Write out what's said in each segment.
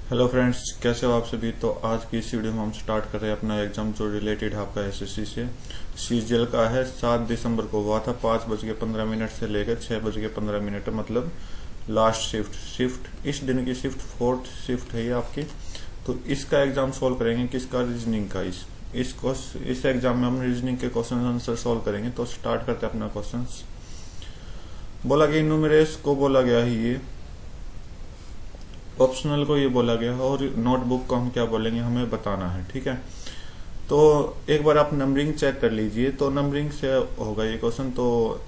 Hello friends, कैसे हो आप सभी। तो आज की इस वीडियो में हम स्टार्ट कर रहे हैं अपना एग्जाम जो रिलेटेड है आपका एसएससी से। सीजीएल का है। 7 दिसंबर को हुआ था 5:15 से लेकर 6:15, मतलब लास्ट शिफ्ट इस दिन की शिफ्ट 4th शिफ्ट है ये आपकी। तो इसका एग्जाम सोल्व करेंगे, किसका, रीजनिंग का। इस एग्जाम में हम रीजनिंग के क्वेश्चन आंसर सोल्व करेंगे। तो स्टार्ट करते हैं अपना क्वेश्चन। बोला गया न्यूमेरस को बोला गया है ये, ऑप्शनल को ये बोला गया है, और नोटबुक को हम क्या बोलेंगे हमें बताना है। ठीक है, तो एक बार आप नंबरिंग चेक कर लीजिए। तो नंबरिंग से होगा ये क्वेश्चन। तो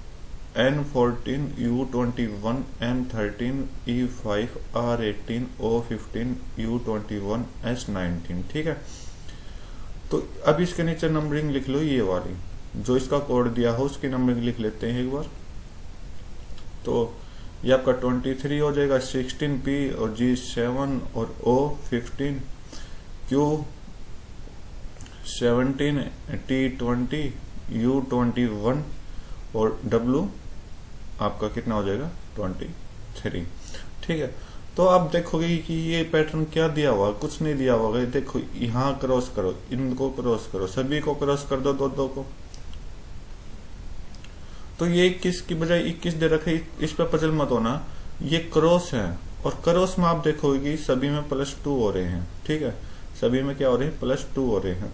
N14, U21, M13, E5, R18, O15, U21, S19। ठीक है, तो अब इसके नीचे नंबरिंग लिख लो, ये वाली जो इसका कोड दिया हो उसकी नंबरिंग लिख लेते हैं एक बार। तो ये आपका 23 हो जाएगा, 16P और G7 और O15, Q17, T20, U21 और W आपका कितना हो जाएगा 23। ठीक है, तो आप देखोगे कि ये पैटर्न क्या दिया हुआ, कुछ नहीं दिया होगा। देखो यहाँ क्रॉस करो, इनको क्रॉस करो, सभी को क्रॉस कर दो, दो को। तो ये 21 की बजाय 21 दे रखे, इस पे पजल मत होना, ये क्रॉस है। और क्रॉस में आप देखोगे कि सभी में +2 हो रहे हैं। ठीक है, सभी में क्या हो रहे हैं, +2 हो रहे हैं।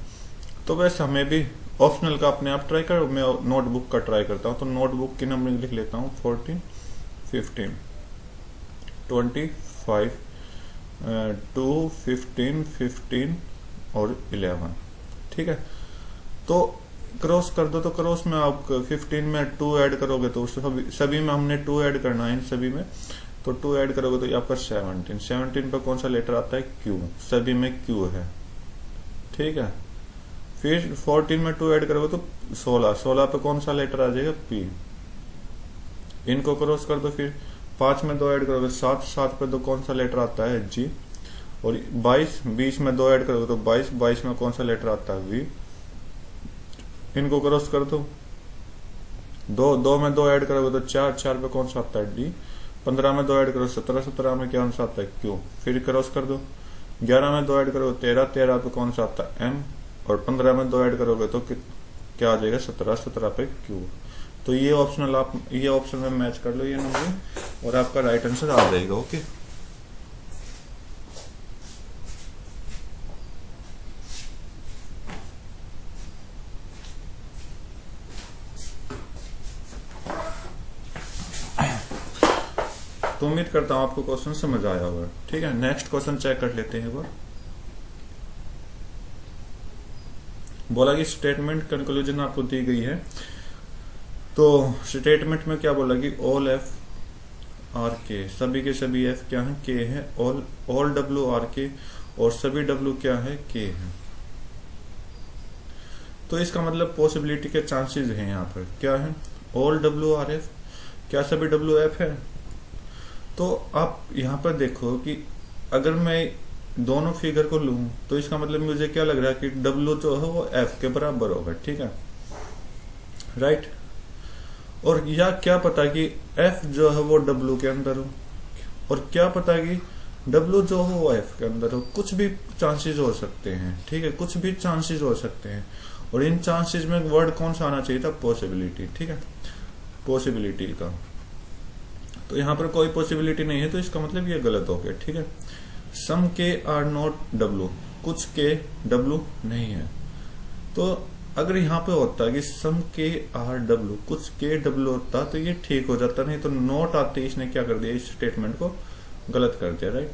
तो वैसे हमें भी ऑप्शनल का अपने आप ट्राई करो, मैं नोटबुक का ट्राई करता हूँ। तो नोटबुक की नंबरिंग लिख लेता हूँ, 14, 15, 25, 2, 15, 15 और 11। ठीक है, तो क्रॉस कर दो। तो क्रॉस में आप 15 में 2 ऐड करोगे तो सभी में हमने 2 ऐड करना है, इन सभी में। तो 2 ऐड करोगे तो ये आपका 17 पे कौन सा लेटर आता है, Q। सभी में Q है। ठीक है, फिर 14 में 2 ऐड करोगे तो 16 पे कौन सा लेटर आ जाएगा, P। इनको क्रॉस कर दो। फिर 5 में 2 ऐड करोगे 7 पे 2 कौन सा लेटर आता है, G। और 20 में 2 ऐड करोगे तो 22 में कौन सा लेटर आता है, V। इनको क्रॉस कर दो। 2 में 2 ऐड करोगे तो 4 पे कौन सा आता है, D। 15 में 2 ऐड करो 17 में क्या सा आता है, Q। फिर क्रॉस कर दो। 11 में 2 ऐड करोगे 13 पे कौन सा आता है, M। और 15 में 2 ऐड करोगे तो क्या आ जाएगा, 17 पे Q। तो ये ऑप्शनल, आप ये ऑप्शन में मैच कर लो ये नंबर, और आपका राइट आंसर आ जाएगा। ओके, तो उम्मीद करता हूं आपको क्वेश्चन समझ आया होगा। ठीक है, नेक्स्ट क्वेश्चन चेक कर लेते हैं एक बार। बोला कि स्टेटमेंट कंक्लूजन आपको दी गई है। तो स्टेटमेंट में क्या बोला कि ऑल F R K, सभी के सभी F क्या है, K है। ऑल W R K, और सभी W क्या है, K है। तो इसका मतलब पॉसिबिलिटी के चांसेस हैं यहाँ पर, क्या है, ऑल W R F, क्या सभी W F है। तो आप यहाँ पर देखो कि अगर मैं दोनों फिगर को लूं तो इसका मतलब मुझे क्या लग रहा है कि W जो है वो F के बराबर होगा। ठीक है, राइट। और या क्या पता कि F जो है वो W के अंदर हो, और क्या पता कि W जो हो वो F के अंदर हो। कुछ भी चांसेस हो सकते हैं। ठीक है, कुछ भी चांसेस हो सकते हैं। और इन चांसेस में वर्ड कौन सा आना चाहिए था, पॉसिबिलिटी। ठीक है, पॉसिबिलिटी का। तो यहाँ पर कोई पॉसिबिलिटी नहीं है, तो इसका मतलब ये गलत हो गया। ठीक है, सम के आर नॉट W, कुछ के W नहीं है। तो अगर यहाँ पे होता कि सम के आर W, कुछ के W होता तो ये ठीक हो जाता, नहीं तो नॉट आते इसने क्या कर दिया, इस स्टेटमेंट को गलत कर दिया। राइट,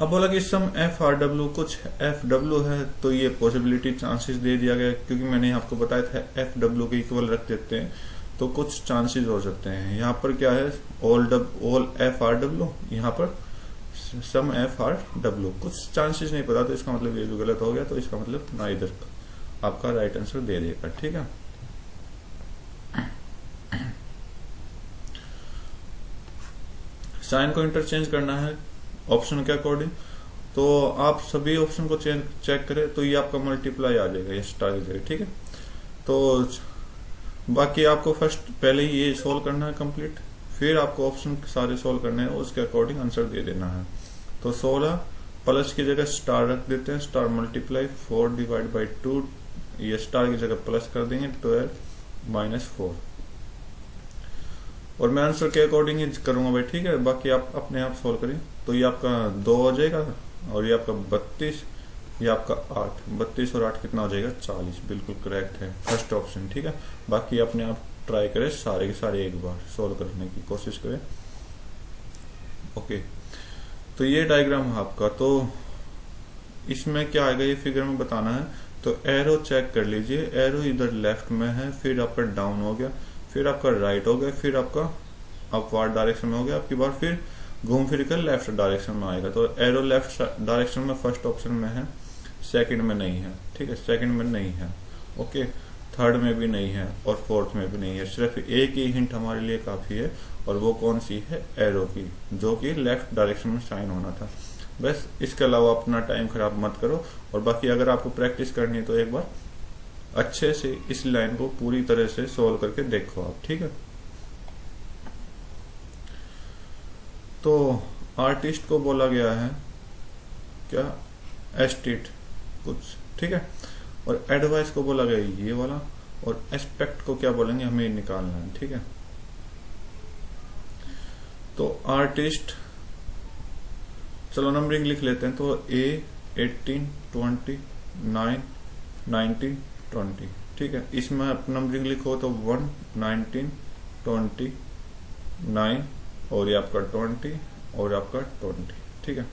अब बोला कि सम FRW, कुछ FW है, तो ये पॉसिबिलिटी चांसेस दे दिया गया, क्योंकि मैंने आपको बताया था FW के इक्वल रख देते हैं तो कुछ चांसेस हो सकते हैं। यहाँ पर क्या है, ऑल FRW, यहाँ पर सम FRW, कुछ चांसेस नहीं पता, तो इसका मतलब ये भी गलत हो गया। तो इसका मतलब ना इधर आपका राइट आंसर दे देगा। ठीक है, साइन को इंटरचेंज करना है ऑप्शन के अकॉर्डिंग। तो आप सभी ऑप्शन को चेक करें तो ये आपका मल्टीप्लाई आ जाएगा, ये स्टार जाएगा। ठीक है, तो बाकी आपको फर्स्ट पहले ये सोल्व करना है कंप्लीट, फिर आपको ऑप्शन सारे सोल्व करने हैं, उसके अकॉर्डिंग आंसर दे देना है। तो 16 प्लस की जगह स्टार रख देते हैं, स्टार मल्टीप्लाई 4 डिवाइड बाई 2, ये स्टार की जगह प्लस कर देंगे 12 माइनस 4, और मैं आंसर के अकॉर्डिंग ही करूंगा भाई, ठीक है। बाकी आप अपने आप सोल्व करें। तो ये आपका 2 हो जाएगा, और ये आपका 32, ये आपका 8, 32 और 8 कितना हो जाएगा 40, बिल्कुल करेक्ट है फर्स्ट ऑप्शन, ठीक है। बाकी अपने आप ट्राई करें, सारे के सारे एक बार सोल्व करने की कोशिश करें। ओके, तो ये डायग्राम है आपका। तो इसमें क्या आएगा ये फिगर में बताना है। तो एरो चेक कर लीजिए, एरो इधर लेफ्ट में है, फिर आपका डाउन हो गया, फिर आपका राइट हो गया, फिर आपका अपवर्ड डायरेक्शन में हो गया, आपकी बार फिर घूम फिर कर लेफ्ट डायरेक्शन में आएगा। तो एरो लेफ्ट डायरेक्शन में फर्स्ट ऑप्शन में है, सेकंड में नहीं है, ठीक है, सेकंड में नहीं है, ओके, थर्ड में भी नहीं है, और फोर्थ में भी नहीं है। सिर्फ एक ही हिंट हमारे लिए काफी है, और वो कौन सी है, एरो की, जो कि लेफ्ट डायरेक्शन में साइन होना था। बस इसके अलावा अपना टाइम खराब मत करो। और बाकी अगर आपको प्रैक्टिस करनी है तो एक बार अच्छे से इस लाइन को पूरी तरह से सोल्व करके देखो आप, ठीक है। तो आर्टिस्ट को बोला गया है क्या, एस्टेट कुछ, ठीक है, और एडवाइस को बोला गया ये वाला, और एस्पेक्ट को क्या बोलेंगे हमें निकालना है, ठीक है। तो आर्टिस्ट, चलो नंबरिंग लिख लेते हैं। तो A 18 20 9 19 20, ठीक है। इसमें आप नंबरिंग लिखो तो 1 19 20 9, और ये आपका 20 और आपका 20, ठीक है।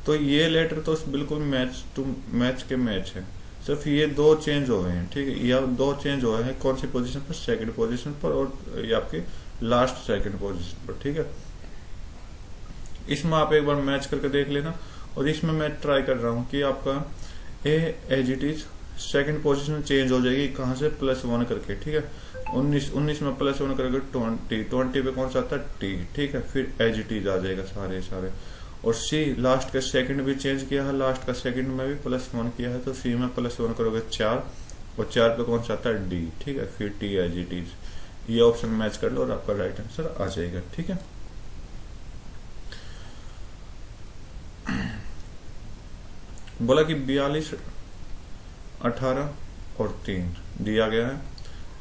तो ये लेटर तो बिल्कुल मैच टू मैच के मैच है, सिर्फ ये 2 चेंज हो गए हैं, ठीक है। ये 2 चेंज हुए हैं, कौन सी पोजीशन पर, सेकंड पोजीशन पर, और ये आपके लास्ट सेकंड पोजीशन पर, ठीक है। इसमें आप एक बार मैच करके देख लेना। और इसमें मैं ट्राई कर रहा हूँ कि आपका A as it is second position change हो जाएगी, कहाँ से, +1 करके, ठीक है। 19 में +1 करके 20 पे कौन सा आता है, टी, ठीक है। फिर एज इट इज आ जाएगा सारे। और सी लास्ट का सेकंड भी चेंज किया है, लास्ट का सेकंड में भी +1 किया है, तो सी में +1 करोगे 4, और 4 पे कौन सा आता है, डी, ठीक है। फिर टी एज इट इज, ये ऑप्शन मैच कर लो और आपका राइट आंसर आ जाएगा, ठीक है। बोला कि 42 18 और 3 दिया गया है,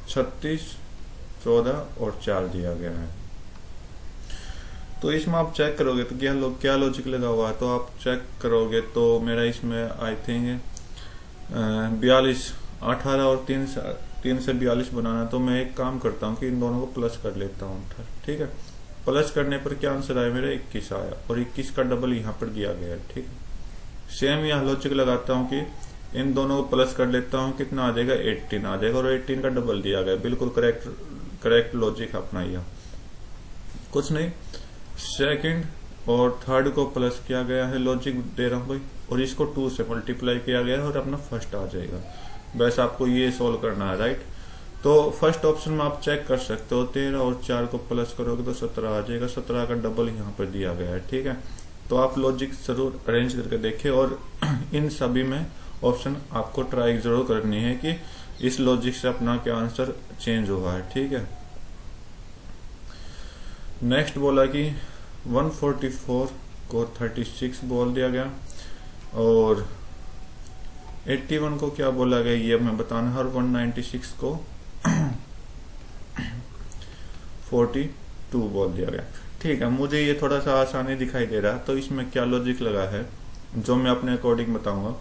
36 14 और 4 दिया गया है। तो इसमें आप चेक करोगे तो क्या लॉजिक लगा हुआ है, तो आप चेक करोगे तो मेरा इसमें आई थिंक 42 18 और 3 से 42 बनाना। तो मैं एक काम करता हूँ कि इन दोनों को प्लस कर लेता हूँ, ठीक है। प्लस करने पर क्या आंसर आया मेरा, 21 आया, और 21 का डबल यहाँ पर दिया गया है, ठीक है। सेम यहाँ लॉजिक लगाता हूँ कि इन दोनों को प्लस कर लेता हूँ, कितना आ जाएगा, 18 आ जाएगा, और 18 का डबल दिया गया, बिल्कुल करेक्ट लॉजिक अपना यह कुछ नहीं। सेकंड और थर्ड को प्लस किया गया है, लॉजिक दे रहा हूँ भाई, और इसको 2 से मल्टीप्लाई किया गया है, और अपना फर्स्ट आ जाएगा। बस आपको ये सोल्व करना है, राइट। तो फर्स्ट ऑप्शन में आप चेक कर सकते हो, 13 और 4 को प्लस करोगे तो 17 आ जाएगा, 17 का डबल यहाँ पर दिया गया है, ठीक है। तो आप लॉजिक जरूर अरेंज करके देखें, और इन सभी में ऑप्शन आपको ट्राई जरूर करनी है कि इस लॉजिक से अपना क्या आंसर चेंज हुआ है, ठीक है। नेक्स्ट बोला कि 144 को 36 बोल दिया गया, और 81 को क्या बोला गया ये हमें बताना है, और 196 को 42 बोल दिया गया, ठीक है। मुझे ये थोड़ा सा आसानी दिखाई दे रहा है, तो इसमें क्या लॉजिक लगा है जो मैं अपने अकॉर्डिंग बताऊंगा।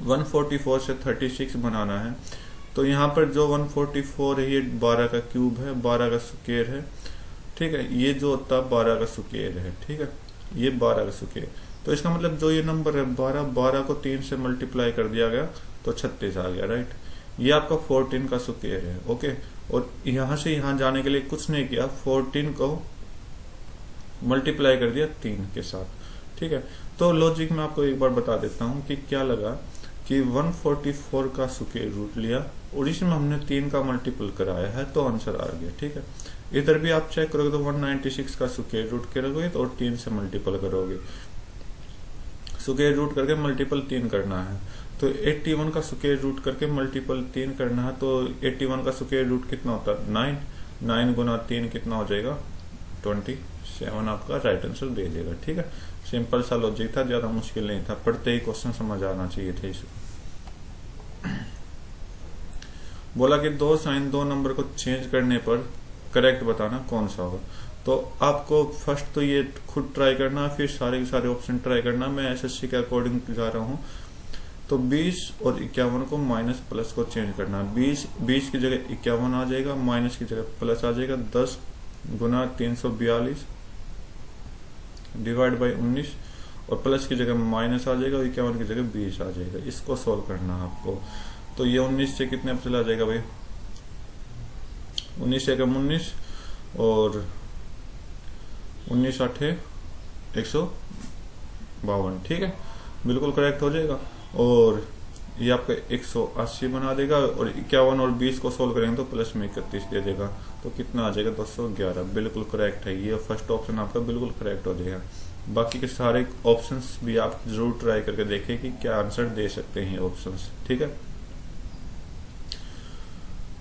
144 से 36 बनाना है, तो यहाँ पर जो 144 है ये 12 का क्यूब है, 12 का स्क्वायर है, ठीक है। ये जो होता है 12 का स्क्वायर है, ठीक है, ये 12 का स्क्वायर। तो इसका मतलब जो ये नंबर है 12 को 3 से मल्टीप्लाई कर दिया गया तो 36 आ गया, राइट। ये आपका 14 का स्क्वायर है, ओके। और यहाँ से यहाँ जाने के लिए कुछ नहीं किया, 14 को मल्टीप्लाई कर दिया 3 के साथ, ठीक है। तो लॉजिक में आपको एक बार बता देता हूँ कि क्या लगा कि 144 का स्क्वायर रूट लिया, और इसमें हमने 3 का मल्टीपल कराया है, तो आंसर आ गया, ठीक है। इधर भी आप चेक करोगे तो 196 का स्क्वायर रूट करोगे तो, और 3 से मल्टीपल करोगे, स्क्वायर रूट करके मल्टीपल 3 करना है, तो 81 का स्क्वायर रूट करके मल्टीपल 3 करना है। तो 81 का स्क्वायर रूट कितना होता है, 9 गुना 3 कितना हो जाएगा, 26, 7 आपका राइट आंसर दे देगा। ठीक है, सिंपल सा लॉजिक था, ज्यादा मुश्किल नहीं था, पढ़ते ही क्वेश्चन समझ आना चाहिए थे इसे। बोला कि दो साइन दो नंबर को चेंज करने पर करेक्ट बताना कौन सा होगा। तो आपको फर्स्ट तो ये खुद ट्राई करना, फिर सारे के सारे ऑप्शन ट्राई करना। मैं एसएससी के अकॉर्डिंग जा रहा हूँ। तो 20 और 51 को माइनस प्लस को चेंज करना। 20 की जगह 51 आ जाएगा, माइनस की जगह प्लस आ जाएगा। 10 गुना 342 डिवाइड बाई 19 और प्लस की जगह माइनस आ जाएगा और 51 की जगह 20 आ जाएगा। इसको सोल्व करना है आपको। तो ये 19 से कितने पे चला जाएगा भाई, 19 से 19 और 19 8 152। ठीक है, बिल्कुल करेक्ट हो जाएगा। और ये आपका 180 बना देगा और 51 और 20 को सोल्व करेंगे तो प्लस में 31 दे देगा। तो कितना आ जाएगा, 211। बिल्कुल करेक्ट है, ये फर्स्ट ऑप्शन आपका बिल्कुल करेक्ट हो जाएगा। बाकी के सारे ऑप्शंस भी आप जरूर ट्राई करके देखें कि क्या आंसर दे सकते हैं ऑप्शंस। ठीक है,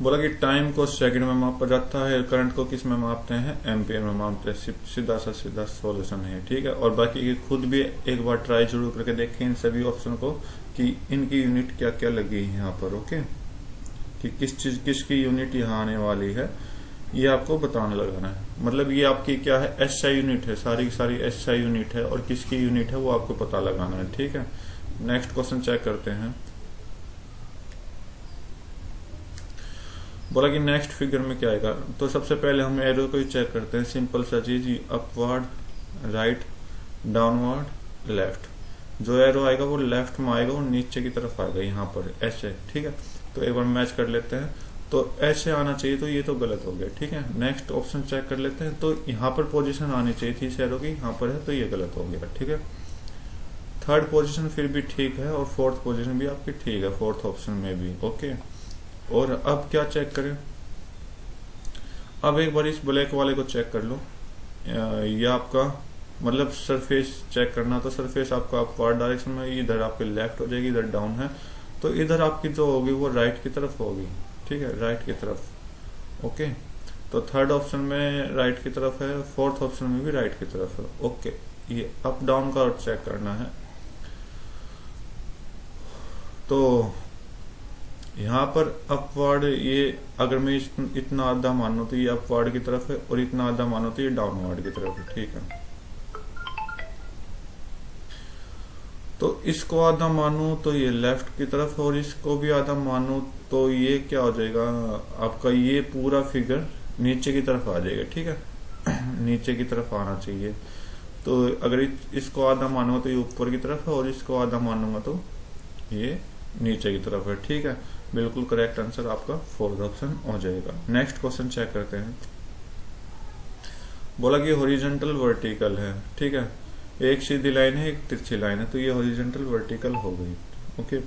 बोला कि टाइम को सेकंड में मापा जाता है, करंट को किस में मापते हैं, एम्पियर में मापते हैं। सीधा सॉल्यूशन है। ठीक है, और बाकी की खुद भी एक बार ट्राई जरूर करके देखें इन सभी ऑप्शन को कि इनकी यूनिट क्या क्या लगी है यहाँ पर। ओके, कि किस चीज किसकी यूनिट यहाँ आने वाली है ये आपको बताना लगाना है। मतलब ये आपकी क्या है, एसआई यूनिट है, सारी की सारी एसआई यूनिट है और किसकी यूनिट है वो आपको पता लगाना है। ठीक है, नेक्स्ट क्वेश्चन चेक करते हैं। बोला कि नेक्स्ट फिगर में क्या आएगा। तो सबसे पहले हम एरो को ही चेक करते हैं। सिंपल सा चीज, अपवर्ड, राइट, डाउनवर्ड, लेफ्ट। जो एरो आएगा वो लेफ्ट में आएगा और नीचे की तरफ आएगा यहाँ पर ऐसे। ठीक है, तो एक बार मैच कर लेते हैं। तो ऐसे आना चाहिए, तो ये तो गलत हो गया। ठीक है, नेक्स्ट ऑप्शन चेक कर लेते हैं। तो यहाँ पर पोजीशन आनी चाहिए थी इस एरो की, यहाँ पर है तो ये गलत हो गया। ठीक है, थर्ड पोजीशन फिर भी ठीक है और फोर्थ पोजीशन भी आपकी ठीक है, फोर्थ ऑप्शन में भी। ओके, और अब क्या चेक करें, अब एक बार इस ब्लैक वाले को चेक कर लो। ये आपका मतलब सरफेस चेक करना। तो सरफेस आपका अपवर्ड डायरेक्शन में, इधर आपके लेफ्ट हो जाएगी, इधर डाउन है। तो इधर आपकी जो होगी वो राइट की तरफ होगी। ठीक है, राइट की तरफ। ओके, तो थर्ड ऑप्शन में राइट की तरफ है, फोर्थ ऑप्शन में भी राइट की तरफ है। ओके, ये अप डाउन का चेक करना है। तो यहाँ पर अपवर्ड, ये अगर मैं इतना आधा मानूं तो ये अपवर्ड की तरफ है और इतना आधा मानूं तो ये डाउनवर्ड की तरफ है। ठीक है, तो इसको आधा मानूं तो ये लेफ्ट की तरफ और इसको भी आधा मानूं तो ये क्या हो जाएगा आपका, ये पूरा फिगर नीचे की तरफ आ जाएगा। ठीक है, नीचे की तरफ आना चाहिए। तो अगर इसको आधा मानूंगा तो ये ऊपर की तरफ है और इसको आधा मानूंगा तो ये नीचे की तरफ है। ठीक है, बिल्कुल करेक्ट आंसर आपका फोर्थ ऑप्शन हो जाएगा। नेक्स्ट क्वेश्चन चेक करते हैं। बोला कि हॉरिजॉन्टल वर्टिकल है। ठीक है, एक सीधी लाइन है, एक तिरछी लाइन है, तो ये हॉरिजॉन्टल वर्टिकल हो गई। ओके,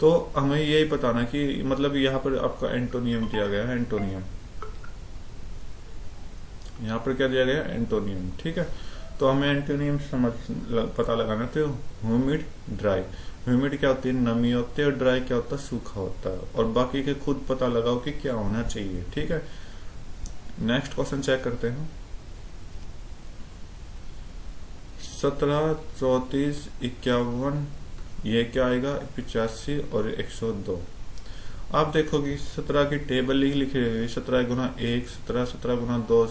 तो हमें यही बताना कि मतलब यहाँ पर आपका एंटोनियम दिया गया है, एंटोनियम यहाँ पर क्या दिया गया, एंटोनियम। ठीक है, तो हमें एंटोनियम पता लगाना। तो ह्यूमिड, ड्राई। ह्यूमिड क्या होती है, नमी होती है, और ड्राई क्या होता है, सूखा होता है। और बाकी के खुद पता लगाओ कि क्या होना चाहिए। ठीक है, नेक्स्ट क्वेश्चन चेक करते हैं। 17, 34, 51, ये क्या आएगा, 85 और 102। आप देखोगे 17 की टेबल ही लिखी हुई, 17 गुना 1, 17, 17 गुना 2।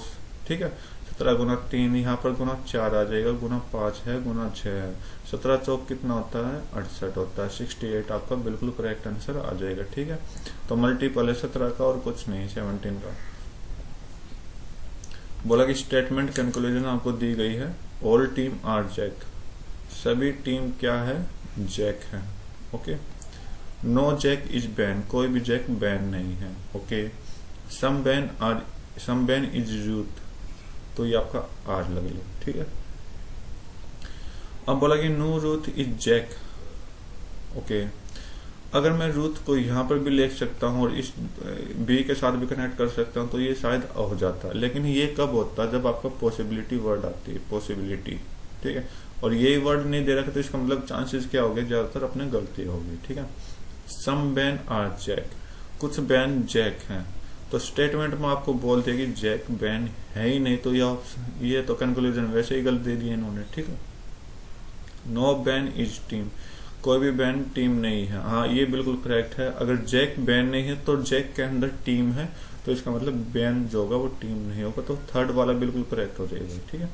ठीक है, 17 गुना 3, यहाँ पर गुना 4 आ जाएगा, गुना 5 है, गुना 6 है। 17 चौक कितना होता है, 68 होता है। 68 आपका बिल्कुल करेक्ट आंसर आ जाएगा। ठीक है, तो मल्टीपल है 17 का और कुछ नहीं, 17 का। बोला कि स्टेटमेंट कंक्लूजन आपको दी गई है, ऑल टीम आर जैक। सभी टीम क्या है, जैक है। Okay, no jack is ban, कोई भी जैक बैन नहीं है। Okay, some ban is youth, तो ये आपका आर लग लो। ठीक है, अब बोला कि no Ruth is jack. Okay, अगर मैं रूथ को यहाँ पर भी लिख सकता हूँ और इस बी के साथ भी कनेक्ट कर सकता हूँ तो ये शायद हो जाता। लेकिन ये कब होता है, जब आपका पॉसिबिलिटी वर्ड आती है, पॉसिबिलिटी। ठीक है, और ये वर्ड नहीं दे रखा तो इसका मतलब चांसेस क्या हो गए, ज्यादातर अपने गलती होगी। ठीक है, सम बैन आर जैक, कुछ बैन जैक हैं। तो स्टेटमेंट में आपको बोलते हैं कि जैक बैन है ही नहीं, तो ये तो कंक्लूजन वैसे ही गलत दे दिए इन्होंने, ठीक है। नो बैन इज टीम, कोई भी बैन टीम नहीं है। हाँ ये बिल्कुल करेक्ट है। अगर जैक बैन नहीं है तो जैक के अंदर टीम है, तो इसका मतलब बैन जो होगा वो टीम नहीं होगा, तो थर्ड वाला बिल्कुल करेक्ट हो जाएगा, ठीक है।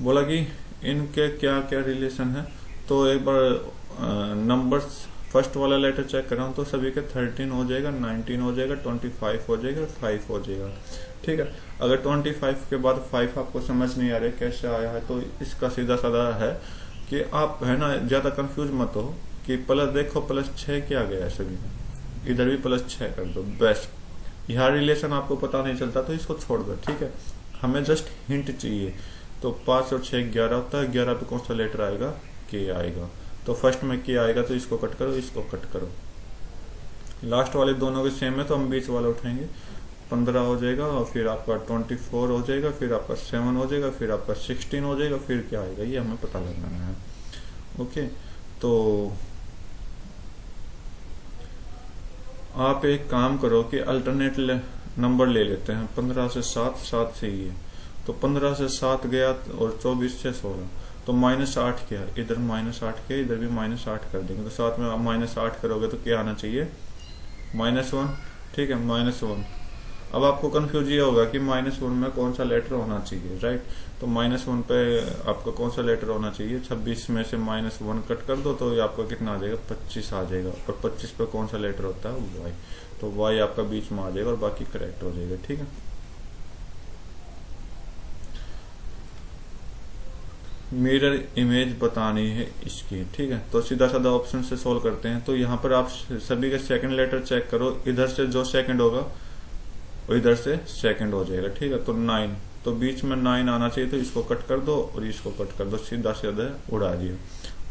बोला कि इनके क्या क्या रिलेशन है, तो एक बार नंबर्स फर्स्ट वाला लेटर चेक कर रहा हूँ, तो सभी के 13 हो जाएगा, 19 हो जाएगा, 25 हो जाएगा, 5 हो जाएगा, ठीक है। अगर 25 के बाद 5 आपको समझ नहीं आ रहा है कैसे आया है, तो इसका सीधा साधा है कि आप है ना ज्यादा कंफ्यूज मत हो कि प्लस देखो +6 क्या गया है सभी में, इधर भी +6 कर दो, बेस्ट। यहाँ रिलेशन आपको पता नहीं चलता तो इसको छोड़ दो, ठीक है। हमें जस्ट हिंट चाहिए। तो 5 और 6 11 होता है, 11 पे कौन सा लेटर आएगा, के आएगा, तो फर्स्ट में के आएगा, तो इसको कट करो, इसको कट करो। लास्ट वाले दोनों के सेम है तो हम बीच वाला उठाएंगे, 15 हो जाएगा, और फिर आपका 24 हो जाएगा, फिर आपका 7 हो जाएगा, फिर आपका 16 हो जाएगा, फिर क्या आएगा ये हमें पता लगाना है। ओके, तो आप एक काम करो कि अल्टरनेट नंबर ले लेते हैं। 15 से 7, 7 से ही है, तो 15 से 7 गया और 24 से 16, तो -8 क्या, इधर -8 क्या, इधर भी -8 कर देंगे, तो साथ में आप -8 करोगे तो क्या आना चाहिए, -1, ठीक है, -1। अब आपको कंफ्यूज ये होगा कि -1 में कौन सा लेटर होना चाहिए, राइट। तो -1 पे आपका कौन सा लेटर होना चाहिए, 26 में से -1 कट कर दो, तो ये आपका कितना आ जाएगा, 25 आ जाएगा। और 25 पे कौन सा लेटर होता है, वाई, तो वाई आपका बीच में आ जाएगा और बाकी करेक्ट हो जाएगा, ठीक है। मिरर इमेज बतानी है इसकी, ठीक है। तो सीधा साधा ऑप्शन से सोल्व करते हैं। तो यहाँ पर आप सभी के सेकंड लेटर चेक करो, इधर से जो सेकंड होगा वो इधर से सेकंड हो जाएगा, ठीक है। तो 9, तो बीच में 9 आना चाहिए, तो इसको कट कर दो और इसको कट कर दो, सीधा सीधा उड़ा दिया।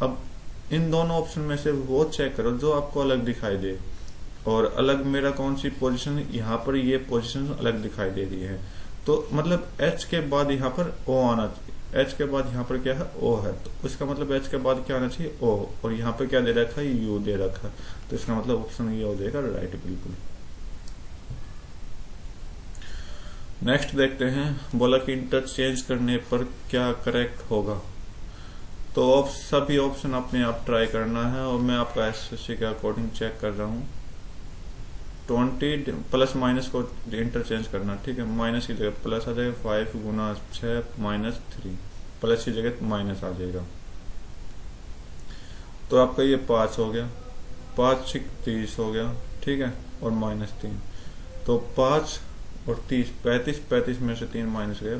अब इन दोनों ऑप्शन में से वो चेक करो जो आपको अलग दिखाई दे, और अलग मेरा कौन सी पोजीशन, यहाँ पर ये पोजीशन अलग दिखाई दे रही है, तो मतलब H के बाद यहाँ पर O आना चाहिए, H के बाद यहाँ पर क्या है, O है, तो इसका मतलब H के बाद क्या आना चाहिए, O, और यहाँ पे क्या दे रखा है, U दे रखा है, तो इसका मतलब ऑप्शन ये हो जाएगा राइट, बिल्कुल। नेक्स्ट देखते हैं, बोला कि इंटरचेंज करने पर क्या करेक्ट होगा। तो सभी ऑप्शन अपने आप ट्राई करना है, और मैं आपका एसएससी के अकॉर्डिंग चेक कर रहा हूँ। 20 प्लस माइनस को इंटरचेंज करना, ठीक है। माइनस की जगह प्लस आ जाएगा, 5 गुना 6 -3, प्लस की जगह माइनस आ जाएगा, तो आपका ये 5 हो गया, 5 30 हो गया, ठीक है, और -3, तो 5 और 30 35 में से 3 माइनस गया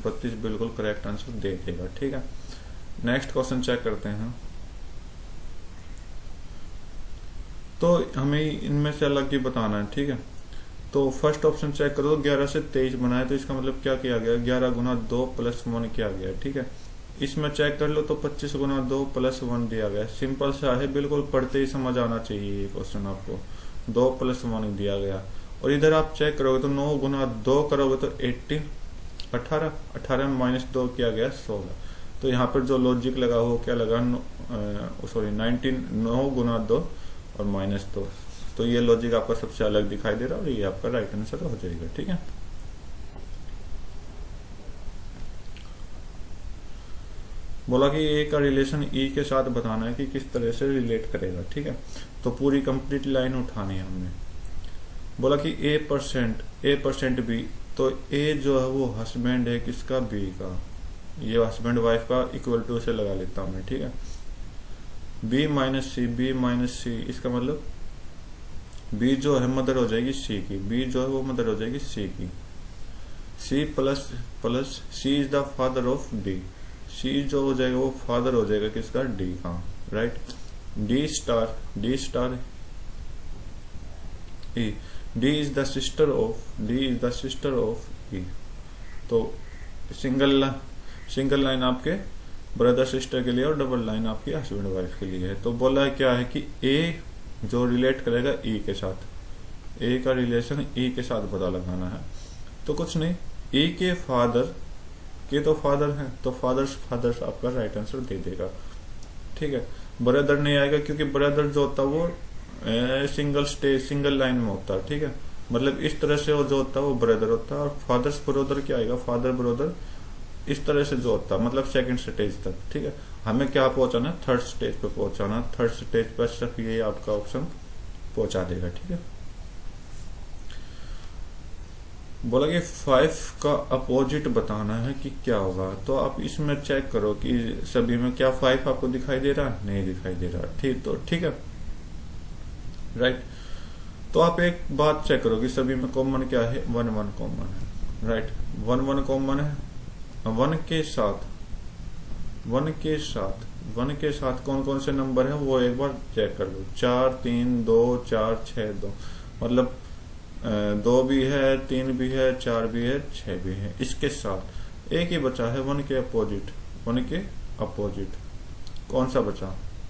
32 बिल्कुल करेक्ट आंसर दे देगा, ठीक है। नेक्स्ट क्वेश्चन चेक करते हैं। तो हमें इनमें से अलग ही बताना है, ठीक है। तो फर्स्ट ऑप्शन चेक करो, 11 से 23 बनाया, तो इसका मतलब क्या किया गया, 11 गुना 2 + 1 किया गया, ठीक है। इसमें चेक कर लो तो 25 गुना 2 + 1 दिया गया, सिंपल सा है, बिल्कुल पढ़ते ही समझ आना चाहिए ये क्वेश्चन आपको। 2 + 1 दिया गया, और इधर आप चेक करोगे तो 9 गुना 2 करोगे तो 18 18 में -2 किया गया 16, तो यहाँ पर जो लॉजिक लगा वो क्या लगा, 19 9 गुना 2 और -2, तो ये लॉजिक आपका सबसे अलग दिखाई दे रहा है, और ये आपका राइट आंसर हो जाएगा, ठीक है। बोला कि ए का रिलेशन ई के साथ बताना है कि किस तरह से रिलेट करेगा, ठीक है। तो पूरी कंप्लीट लाइन उठानी है हमने। बोला कि A% B, तो ए जो है वो हस्बैंड है किसका, बी का, ये हस्बैंड वाइफ का इक्वल टू से लगा लेता हूं मैं, ठीक है। B - C, इसका मतलब B जो है मदर हो जाएगी C की, B जो है वो मदर हो जाएगी C की, C plus C is the father of D, C जो हो जाएगा वो फादर हो जाएगा किसका, D का, right. D star E, D is the sister of E, तो सिंगल लाइन आपके ब्रदर सिस्टर के लिए और डबल लाइन आपकी हस्बैंड वाइफ के लिए है। तो बोला क्या है कि A जो रिलेट करेगा E के साथ, A का रिलेशन E के साथ पता लगाना है। तो कुछ नहीं, E के फादर के तो फादर हैं, तो फादर्स आपका राइट आंसर दे देगा, ठीक है। ब्रदर नहीं आएगा क्योंकि ब्रदर जो होता है वो सिंगल स्टेज सिंगल लाइन में होता है, ठीक है। मतलब इस तरह से वो जो होता है वो ब्रदर होता है। और फादर्स ब्रदर क्या आएगा, फादर ब्रदर इस तरह से जो होता है मतलब सेकंड स्टेज तक, ठीक है। हमें क्या पहुंचाना है, थर्ड स्टेज पे पहुंचाना। थर्ड स्टेज पर सिर्फ ये आपका ऑप्शन पहुंचा देगा, ठीक है। बोला कि 5 का अपोजिट बताना है कि क्या होगा। तो आप इसमें चेक करो कि सभी में क्या 5 आपको दिखाई दे रहा है, नहीं दिखाई दे रहा, ठीक। तो ठीक है, राइट। तो आप एक बात चेक करो कि सभी में कॉमन क्या है, 1 1 कॉमन है, राइट। 1 1 कॉमन है। 1 के साथ 1 के साथ कौन कौन से नंबर है वो एक बार चेक कर लो। 4 3 2 4 6 2, मतलब 2 भी है, 3 भी है, 4 भी है, 6 भी है। इसके साथ एक ही बचा है 1 के अपोजिट। 1 के अपोजिट कौन सा बचा,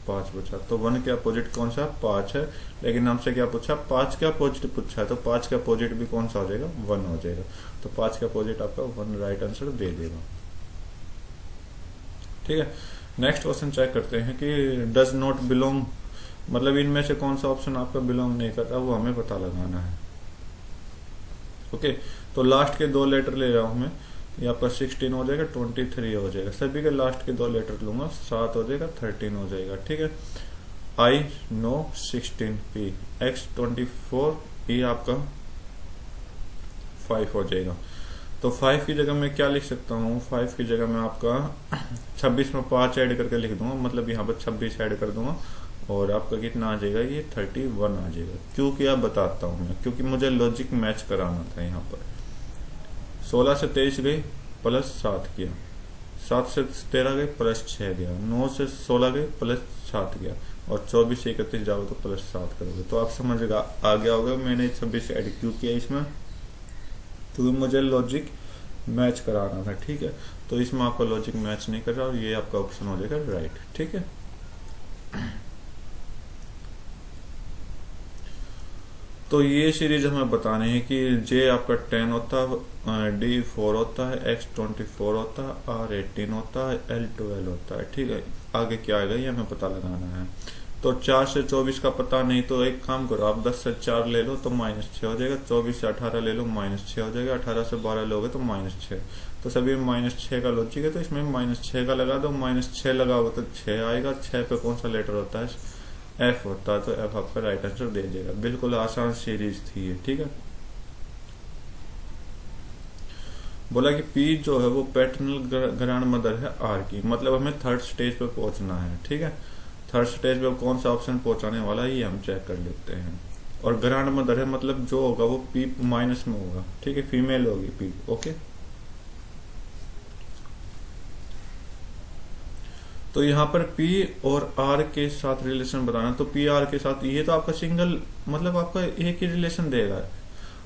5 बचा। तो 1 के अपोजिट कौन सा, 5 है। लेकिन हमसे क्या पूछा, 5 के अपोजिट पूछा है, तो 5 के अपोजिट भी कौन सा हो जाएगा, 1 हो जाएगा। तो 5 के अपोजिट आपका 1 राइट आंसर दे देगा, ठीक है। नेक्स्ट क्वेश्चन चेक करते हैं कि डज नॉट बिलोंग, मतलब इनमें से कौन सा ऑप्शन आपका बिलोंग नहीं करता, वो हमें पता लगाना है। ओके, तो लास्ट के 2 लेटर ले रहा हूं मैं, ये आपका 16 हो जाएगा, 23 हो जाएगा। सभी के लास्ट के 2 लेटर लूंगा, 7 हो जाएगा, 13 हो जाएगा, ठीक है। आई नो 16 पी एक्स 24 ये आपका 5 हो जाएगा। तो 5 की जगह मैं क्या लिख सकता हूँ, 5 की जगह मैं आपका 26 में 5 ऐड करके लिख दूंगा, मतलब यहाँ पर 26 ऐड कर दूंगा और आपका कितना आ जाएगा, ये 31 आ जाएगा। क्योंकि आप बताता हूँ मैं, क्योंकि मुझे लॉजिक मैच कराना था। यहाँ पर 16 से 23 गई प्लस 7 किया, 7 से 13 गए प्लस 6 गया, 9 से 16 गए प्लस 7 गया, और 24 से 31 जाओगे तो प्लस 7 करोगे। तो आप समझेगा आ गया होगा मैंने 26 ऐड क्यों किया इसमें, क्योंकि मुझे लॉजिक मैच कराना था, ठीक है। तो इसमें आपका लॉजिक मैच नहीं कर रहा और ये आपका ऑप्शन हो जाएगा राइट, ठीक है। तो ये सीरीज हमें बतानी है कि जे आपका 10 होता है, डी 4 होता है, एक्स 24 होता है, आर 18 होता है, एल 12 होता है, ठीक है। आगे क्या आएगा ये हमें पता लगाना है। तो 4 से 24 का पता नहीं, तो एक काम करो आप 10 से 4 ले लो तो -6 हो जाएगा, 24 से 18 ले लो -6 हो जाएगा, 18 से 12 लोगे तो -6। तो सभी -6 का लॉजिक है, तो इसमें -6 का लगा दो, -6 लगाओगे तो 6 आएगा। 6 पे कौन सा लेटर होता है, एफ होता है, तो एफ आपका राइट आंसर दे देगा। बिल्कुल आसान सीरीज थी ये, ठीक है। बोला कि पी जो है वो पैटर्नल ग्रैंड मदर है आर की, मतलब हमें थर्ड स्टेज पे पहुंचना है, ठीक है। थर्ड स्टेज पे कौन सा ऑप्शन पहुंचाने वाला है ये हम चेक कर लेते हैं। और ग्रैंड मदर है मतलब जो होगा वो पी माइनस में होगा, ठीक है, फीमेल होगी पी, ओके। तो यहाँ पर P और R के साथ रिलेशन बताना, तो P R के साथ ये तो आपका सिंगल, मतलब आपका एक ही रिलेशन देगा।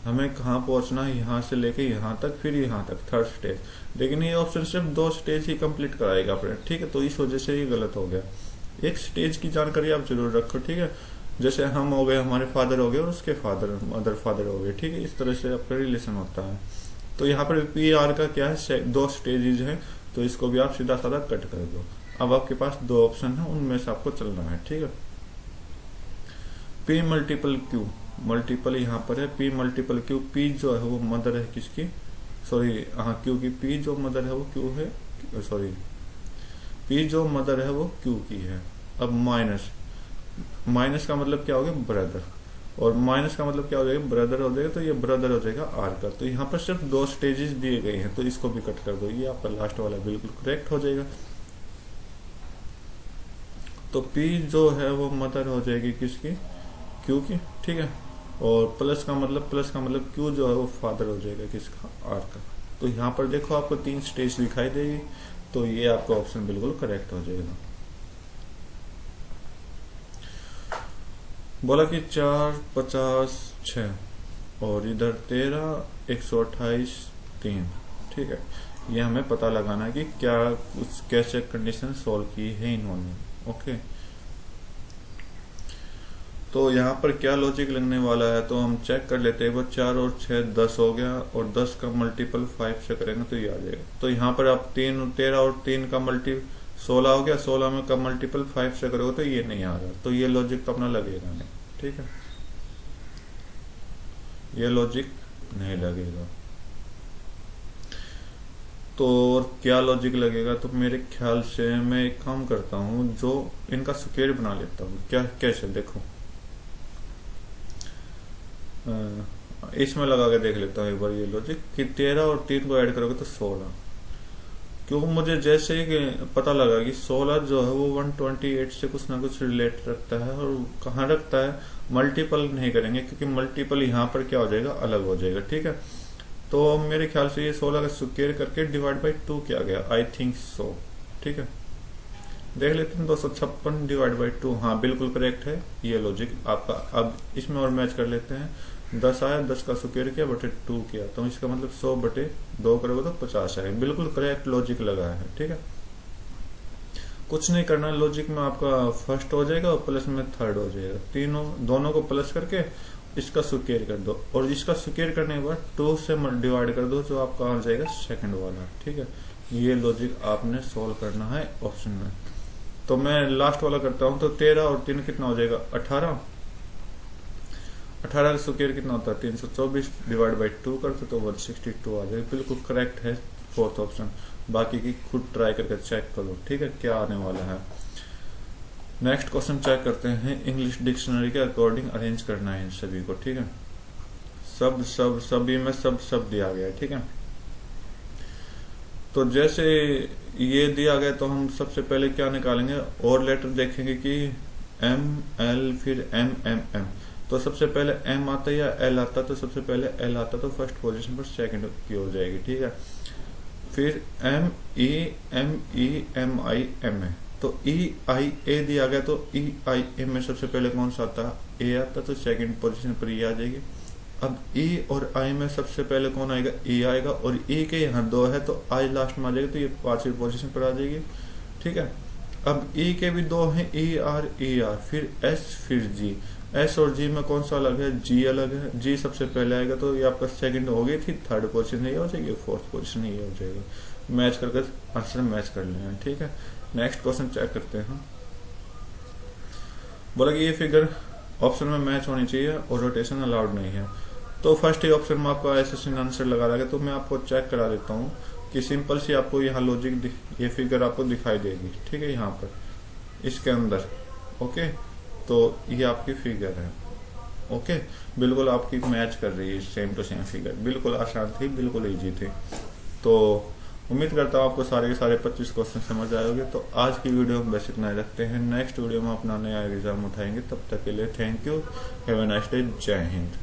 हमें कहाँ पहुंचना है, यहाँ से लेके यहाँ तक, फिर यहाँ तक थर्ड स्टेज। लेकिन ये ऑप्शन सिर्फ 2 स्टेज ही कंप्लीट कराएगा अपने, ठीक है। तो इस वजह से ये गलत हो गया। एक स्टेज की जानकारी आप जरूर रखो, ठीक है। जैसे हम हो गए, हमारे फादर हो गए और उसके फादर मदर फादर हो गए, ठीक है। इस तरह से आपका रिलेशन होता है। तो यहाँ पर P R का क्या है, 2 स्टेजेज है, तो इसको भी आप सीधा साधा कट कर दो। अब आपके पास 2 ऑप्शन है, उनमें से आपको चलना है, ठीक है। P मल्टीपल Q, मल्टीपल यहाँ पर है P मल्टीपल Q। P जो है वो मदर है किसकी, सॉरी हाँ, क्योंकि P जो मदर है वो Q है, सॉरी P जो मदर है वो Q की है। अब माइनस का मतलब क्या हो गया, ब्रदर, और माइनस का मतलब क्या हो जाएगा, ब्रदर हो जाएगा। तो ये ब्रदर हो जाएगा आर का। तो यहाँ पर सिर्फ 2 स्टेजेस दिए गए हैं, तो इसको भी कट कर दो, ये आपका लास्ट वाला बिल्कुल करेक्ट हो जाएगा। तो P जो है वो मदर हो जाएगी किसकी, Q की, ठीक है। और प्लस का मतलब Q जो है वो फादर हो जाएगा किसका, R का। तो यहाँ पर देखो आपको 3 स्टेज दिखाई देगी, तो ये आपका ऑप्शन बिल्कुल करेक्ट हो जाएगा। बोला कि 4 50 6 और इधर 13 128 3, ठीक है। ये हमें पता लगाना है कि क्या कुछ कैसे कंडीशन सॉल्व की है इन्होंने, ओके। तो यहाँ पर क्या लॉजिक लगने वाला है, तो हम चेक कर लेते हैं। वो 4 और 6 10 हो गया, और 10 का मल्टीपल 5 से करेंगे तो ये आ जाएगा। तो यहाँ पर आप 13 और 3 का मल्टी 16 हो गया, 16 में का मल्टीपल 5 से करोगे तो ये नहीं आ रहा, तो ये लॉजिक तो अपना लगेगा नहीं। ठीक है, ये लॉजिक नहीं लगेगा। तो और क्या लॉजिक लगेगा, तो मेरे ख्याल से मैं एक काम करता हूँ, जो इनका स्क्वायर बना लेता हूँ। क्या कैसे, देखो इसमें लगा के देख लेता हूँ एक बार ये लॉजिक कि 13 और 3 को ऐड करोगे तो 16। क्योंकि मुझे जैसे ही पता लगा कि 16 जो है वो 128 से कुछ ना कुछ रिलेट रखता है, और कहाँ रखता है, मल्टीपल नहीं करेंगे क्योंकि मल्टीपल यहाँ पर क्या हो जाएगा, अलग हो जाएगा। ठीक है, तो मेरे ख्याल से ये 16 का स्क्वायर करके डिवाइड बाई 2 किया गया, आई थिंक सो। ठीक है, देख लेते हैं, 256 डिवाइड बाई 2, हाँ बिल्कुल करेक्ट है ये लॉजिक आपका। अब इसमें और मैच कर लेते हैं, 10 आया, 10 का स्क्वायर किया बटे 2 किया, तो इसका मतलब 100 बटे 2 करोगे तो 50 आएगा। बिल्कुल करेक्ट लॉजिक लगा है। ठीक है, कुछ नहीं करना, लॉजिक में आपका फर्स्ट हो जाएगा और प्लस में थर्ड हो जाएगा, दोनों को प्लस करके इसका स्क्वायर कर दो, और इसका स्क्वायर करने के बाद 2 से डिवाइड कर दो, जो आपका आ जाएगा सेकंड वाला। ठीक है, ये लॉजिक आपने सोल्व करना है ऑप्शन में। तो मैं लास्ट वाला करता हूं, तो 13 और 3 कितना हो जाएगा, 18। 18 का स्क्वायर कितना होता है, 324 डिवाइड बाई 2 करते तो 162 आ जाएगा। बिल्कुल करेक्ट है फोर्थ ऑप्शन। बाकी की खुद ट्राई करके चेक करो। ठीक है, क्या आने वाला है। नेक्स्ट क्वेश्चन चेक करते हैं। इंग्लिश डिक्शनरी के अकॉर्डिंग अरेंज करना है इन सभी को। ठीक है, सभी में सब दिया गया है। ठीक है, तो जैसे ये दिया गया तो हम सबसे पहले क्या निकालेंगे, और लेटर देखेंगे कि एम एल फिर एम एम एम। तो सबसे पहले एम आता या एल आता, तो सबसे पहले एल आता तो फर्स्ट पोजीशन पर सेकंड की हो जाएगी। ठीक है, फिर M E M I M A, तो ई आई ए दिया गया तो ई आई ए में सबसे पहले कौन सा आता, ए आता, तो सेकंड पोजीशन पर ये आ जाएगी। अब ई और आई में सबसे पहले कौन आएगा, ई आएगा, और ई के यहाँ 2 है तो आई लास्ट में आ जाएगी, तो ये 5वीं पोजीशन पर आ जाएगी। ठीक है, अब ई के भी 2 हैं, ई आर, फिर एस, फिर जी। एस और जी में कौन सा अलग है, जी अलग है। जी सबसे पहले आएगा तो ये आपका सेकंड हो गई थी, थर्ड पोजीशन ये हो जाएगी, फोर्थ पोजीशन ये हो जाएगा। मैच करके आंसर मैच कर लेना। ठीक है, नेक्स्ट क्वेश्चन चेक करते हैं। बोला कि ये फिगर ऑप्शन में मैच होनी चाहिए और रोटेशन अलाउड नहीं है। तो फर्स्ट ही ऑप्शन में आपका एसएससी आंसर लगा रहेगा, तो मैं आपको चेक करा देता हूँ कि सिंपल सी आपको यहाँ लॉजिक ये फिगर आपको दिखाई देगी। ठीक है, यहाँ पर इसके अंदर। ओके, तो ये आपकी फिगर है। ओके, बिल्कुल आपकी मैच कर रही है, सेम टू सेम फिगर, बिल्कुल आसान थी, बिल्कुल इजी थी। तो उम्मीद करता हूँ आपको सारे के सारे 25 क्वेश्चन समझ आए होंगे। तो आज की वीडियो में बस इतना ही रखते हैं। नेक्स्ट वीडियो में अपना नया एग्जाम उठाएंगे। तब तक के लिए thank you, have a nice day, जय हिंद।